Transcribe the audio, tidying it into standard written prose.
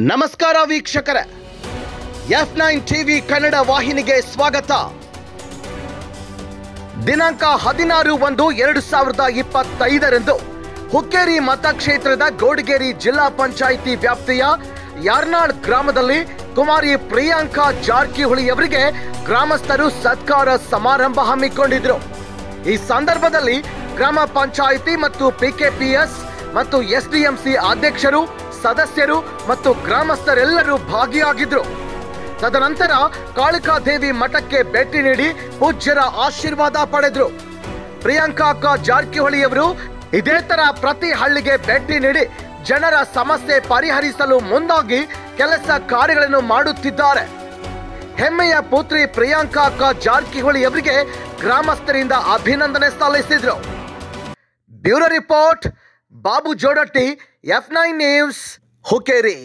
ನಮಸ್ಕಾರ ವೀಕ್ಷಕರೇ, F9 TV Kannada ವಾಹಿನಿಗೆ ಸ್ವಾಗತ. ದಿನಾಂಕ 16/1/2025 ಹುಕ್ಕೇರಿ ಮತಕ್ಷೇತ್ರದ ಗೋಡಗೇರಿ ಜಿಲ್ಲಾ ಪಂಚಾಯಿತಿ ವ್ಯಾಪ್ತಿಯ ಯಾರ್ನಾಳ್ ಗ್ರಾಮದಲ್ಲಿ ಕುಮಾರಿ ಪ್ರಿಯಾಂಕಾ ಜಾರಕಿಹೊಳಿ ಅವರಿಗೆ ಗ್ರಾಮಸ್ಥರು ಸತ್ಕಾರ ಸಮಾರಂಭ ಹಮ್ಮಿಕೊಂಡಿದ್ರು. ಈ ಸಂದರ್ಭದಲ್ಲಿ ಗ್ರಾಮ ಪಂಚಾಯಿತಿ ಮತ್ತು ಪಿಕೆಪಿಎಸ್ ಮತ್ತು ಎಸ್ಡಿಎಂಸಿ ಅಧ್ಯಕ್ಷರು, ಸದಸ್ಯರು ಮತ್ತು ಗ್ರಾಮಸ್ಥರೆಲ್ಲರೂ ಭಾಗಿಯಾಗಿದ್ರು. ತದನಂತರ ಕಾಳಿಕಾದೇವಿ ಮಠಕ್ಕೆ ಭೇಟಿ ನೀಡಿ ಪೂಜ್ಯರ ಆಶೀರ್ವಾದ ಪಡೆದ್ರು. ಪ್ರಿಯಾಂಕಾ ಜಾರಕಿಹೊಳಿ ಅವರು ಇದೇ ತರ ಪ್ರತಿ ಹಳ್ಳಿಗೆ ಭೇಟಿ ನೀಡಿ ಜನರ ಸಮಸ್ಯೆ ಪರಿಹರಿಸಲು ಮುಂದಾಗಿ ಕೆಲಸ ಕಾರ್ಯಗಳನ್ನು ಮಾಡುತ್ತಿದ್ದಾರೆ. ಹೆಮ್ಮೆಯ ಪುತ್ರಿ ಪ್ರಿಯಾಂಕಾ ಜಾರಕಿಹೊಳಿ ಅವರಿಗೆ ಗ್ರಾಮಸ್ಥರಿಂದ ಅಭಿನಂದನೆ ಸಲ್ಲಿಸಿದ್ರು. Bureau report Babu Jodatti, F9 news, Hukkeri.